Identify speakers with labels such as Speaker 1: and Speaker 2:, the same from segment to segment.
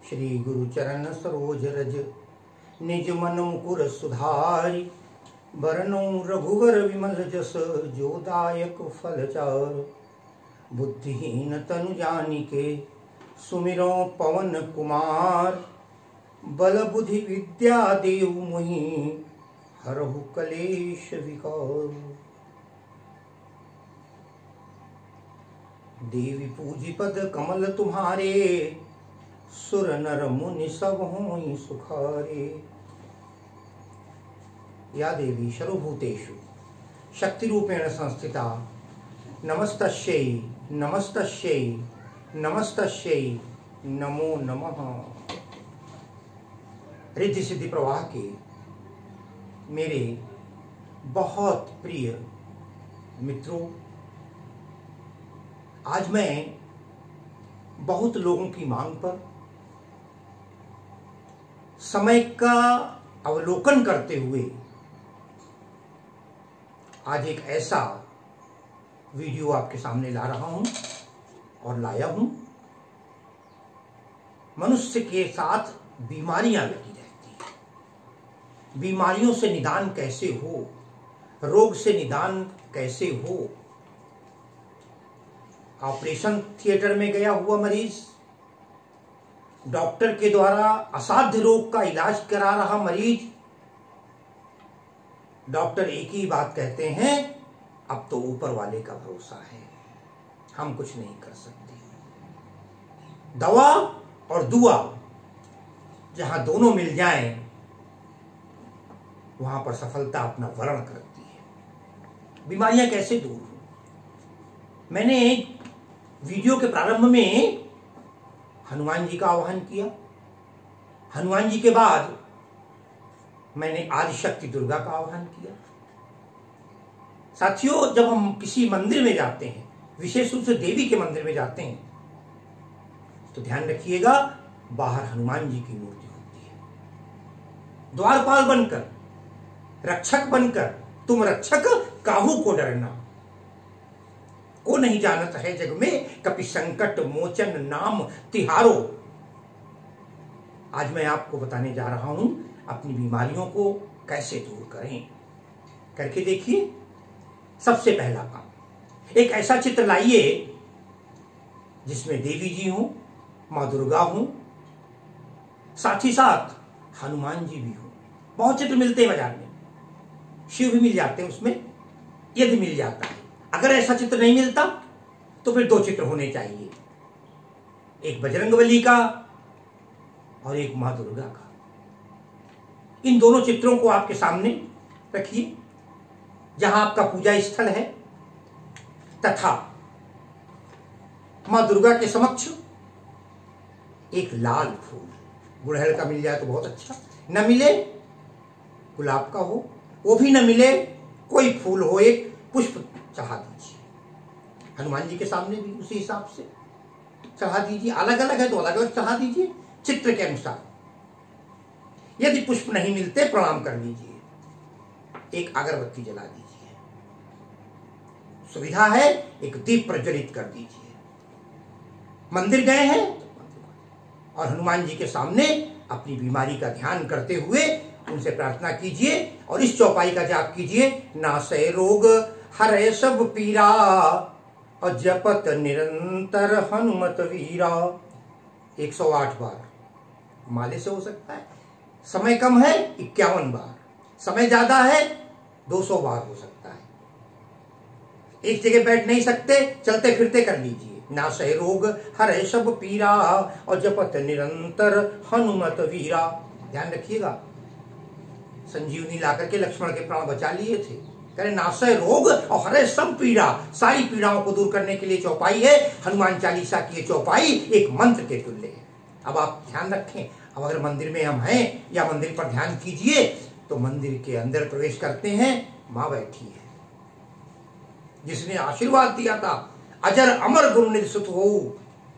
Speaker 1: श्री गुरु चरण सरोज रज निज मन मुकुर सुधारि। बरनौ रघुवर विमल जस जो दायक फल चार। बुद्धिहीन तनु जानिके सुमिरो पवन कुमार। बल बुद्धि विद्या देव मुहि हरहु कलेश विकार। देवी पूजी पद कमल तुम्हारे सुर नर मुनि सब होई सुखारे। या देवी सर्वभूतेषु शक्ति रूपेण संस्थिता नमस्तस्यै नमस्तस्यै नमस्तस्यै नमो नमः। रिद्धि सिद्धि प्रवाह के मेरे बहुत प्रिय मित्रों, आज मैं बहुत लोगों की मांग पर समय का अवलोकन करते हुए आज एक ऐसा वीडियो आपके सामने ला रहा हूं और लाया हूं। मनुष्य के साथ बीमारियां लगी रहती हैं। बीमारियों से निदान कैसे हो, रोग से निदान कैसे हो। ऑपरेशन थिएटर में गया हुआ मरीज, डॉक्टर के द्वारा असाध्य रोग का इलाज करा रहा मरीज, डॉक्टर एक ही बात कहते हैं, अब तो ऊपर वाले का भरोसा है, हम कुछ नहीं कर सकते। दवा और दुआ जहां दोनों मिल जाएं, वहां पर सफलता अपना वर्ण करती है। बीमारियां कैसे दूर हो? मैंने वीडियो के प्रारंभ में हनुमान जी का आह्वान किया। हनुमान जी के बाद मैंने आदिशक्ति दुर्गा का आह्वान किया। साथियों, जब हम किसी मंदिर में जाते हैं, विशेष रूप से देवी के मंदिर में जाते हैं, तो ध्यान रखिएगा बाहर हनुमान जी की मूर्ति होती है। द्वारपाल बनकर, रक्षक बनकर, तुम रक्षक काहू को डरना, को नहीं जानत है जग में कपि संकट मोचन नाम तिहारो। आज मैं आपको बताने जा रहा हूं अपनी बीमारियों को कैसे दूर करें। करके देखिए। सबसे पहला काम, एक ऐसा चित्र लाइए जिसमें देवी जी हो, मां दुर्गा हो, साथ ही साथ हनुमान जी भी हो। बहुत चित्र मिलते हैं बाजार में, शिव भी मिल जाते हैं उसमें, यदि मिल जाता है। अगर ऐसा चित्र नहीं मिलता तो फिर दो चित्र होने चाहिए, एक बजरंगबली का और एक मां दुर्गा का। इन दोनों चित्रों को आपके सामने रखिए जहां आपका पूजा स्थल है, तथा मां दुर्गा के समक्ष एक लाल फूल, गुड़हल का मिल जाए तो बहुत अच्छा, न मिले गुलाब का हो, वो भी न मिले कोई फूल हो, एक पुष्प चढ़ा दीजिए। हनुमान जी के सामने भी उसी हिसाब से चढ़ा दीजिए। अलग अलग है तो अलग अलग चढ़ा दीजिए चित्र के अनुसार। यदि पुष्प नहीं मिलते प्रणाम कर लीजिए, एक अगरबत्ती जला दीजिए, सुविधा है एक दीप प्रज्वलित कर दीजिए। मंदिर गए हैं और हनुमान जी के सामने अपनी बीमारी का ध्यान करते हुए उनसे प्रार्थना कीजिए और इस चौपाई का जाप कीजिए। नासै रोग हरै सब पीरा और जपत निरंतर हनुमत वीरा। 108 बार माले से हो सकता है। समय कम है 51 बार, समय ज्यादा है 200 बार हो सकता है। एक जगह बैठ नहीं सकते, चलते फिरते कर लीजिए। नासै रोग हरै सब पीरा और जपत निरंतर हनुमत वीरा। ध्यान रखिएगा, संजीवनी लाकर के लक्ष्मण के प्राण बचा लिए थे। कह रहे नासै रोग और हरै सब पीड़ा, सारी पीड़ाओं को दूर करने के लिए चौपाई है। हनुमान चालीसा की चौपाई एक मंत्र के तुल्य है। अब आप ध्यान रखें, अब अगर मंदिर में हम हैं या मंदिर पर ध्यान कीजिए तो मंदिर के अंदर प्रवेश करते हैं, मां बैठी है जिसने आशीर्वाद दिया था, अजर अमर गुरु निधि सुत हो,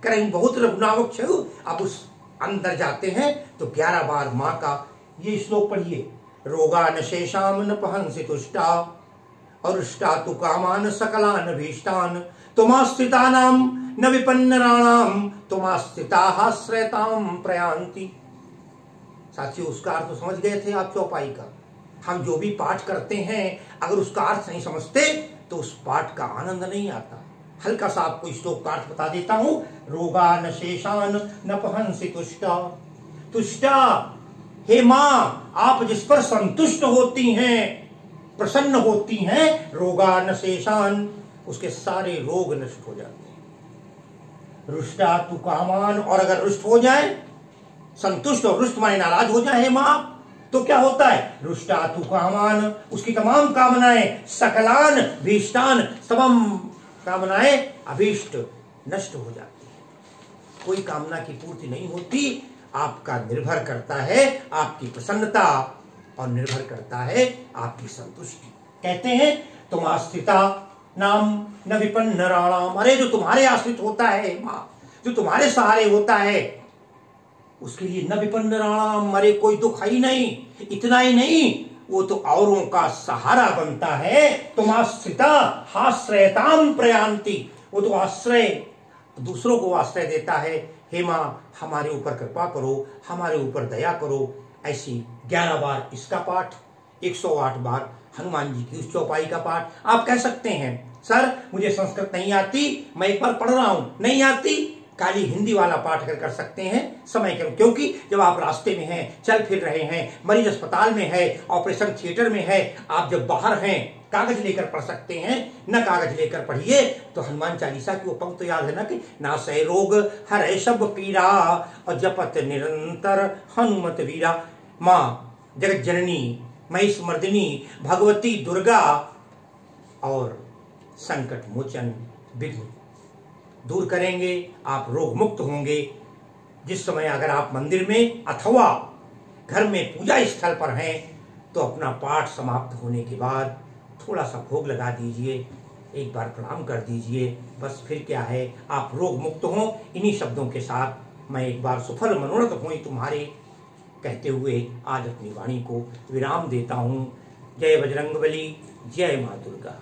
Speaker 1: करें बहुत रघुनावक छु। अब उस अंदर जाते हैं तो 11 बार मां का ये श्लोक पढ़िए। रोगान शेषाम न पहंसि तुष्टा और तो कामान सकलान भीष्टान तुमास्थितानाम न विपन्नराणाम तुमास्थिताः श्रेताम प्रयान्ति। साथियों, उसका अर्थ तो समझ गए थे आप चौपाई का। हम जो भी पाठ करते हैं अगर उसका अर्थ नहीं समझते तो उस पाठ का आनंद नहीं आता। हल्का सा आपको श्लोक का अर्थ बता देता हूं। रोगा न शेषान न पहंसी तुष्टा। तुष्टा, हे मां, आप जिस पर संतुष्ट होती हैं, प्रसन्न होती हैं, रोगा न शेषान, उसके सारे रोग नष्ट हो जाते हैं। रुष्टा तु कामान, और अगर रुष्ट हो जाए, संतुष्ट और रुष्ट माने नाराज हो जाए मां, तो क्या होता है? रुष्टा तु कामान, उसकी तमाम कामनाएं, सकलान भीष्टान, तमाम कामनाएं अभीष्ट नष्ट हो जाती है। कोई कामना की पूर्ति नहीं होती। आपका निर्भर करता है आपकी प्रसन्नता और निर्भर करता है आपकी संतुष्टि। कहते हैं तुम आश्रिता नाम न विपन्नराणाम। अरे जो तुम्हारे आश्रित होता है मां, जो तुम्हारे सहारे होता है, उसके लिए न विपन्नराणाम, अरे कोई दुख ही नहीं। इतना ही नहीं, वो तो औरों का सहारा बनता है। तुम आश्रिता हाश्रयताम प्रयान्ति, वो तो आश्रय, दूसरों को आश्रय देता है। हे मां, हमारे ऊपर कृपा करो, हमारे ऊपर दया करो। ऐसी 11 बार इसका पाठ, 108 बार हनुमान जी की उस चौपाई का पाठ। आप कह सकते हैं सर मुझे संस्कृत नहीं आती, मैं एक बार पढ़ रहा हूं, नहीं आती, काली हिंदी वाला पाठ कर सकते हैं समय के, क्योंकि जब आप रास्ते में हैं, चल फिर रहे हैं, मरीज अस्पताल में है, ऑपरेशन थिएटर में है, आप जब बाहर हैं, कागज लेकर पढ़ सकते हैं। न कागज लेकर पढ़िए तो हनुमान चालीसा की वो पंक्ति तो याद है ना कि नासै रोग हरै सब पीरा और जपत निरंतर हनुमत वीरा। मां जगत जननी महिष मर्दिनी भगवती दुर्गा और संकट मोचन विघ्न दूर करेंगे, आप रोग मुक्त होंगे। जिस समय अगर आप मंदिर में अथवा घर में पूजा स्थल पर हैं तो अपना पाठ समाप्त होने के बाद थोड़ा सा भोग लगा दीजिए, एक बार प्रणाम कर दीजिए, बस फिर क्या है, आप रोग मुक्त हों। इन्हीं शब्दों के साथ मैं एक बार सुफल मनोरथ हुई तुम्हारे कहते हुए आज अपनी वाणी को विराम देता हूँ। जय बजरंगबली, जय माँ दुर्गा।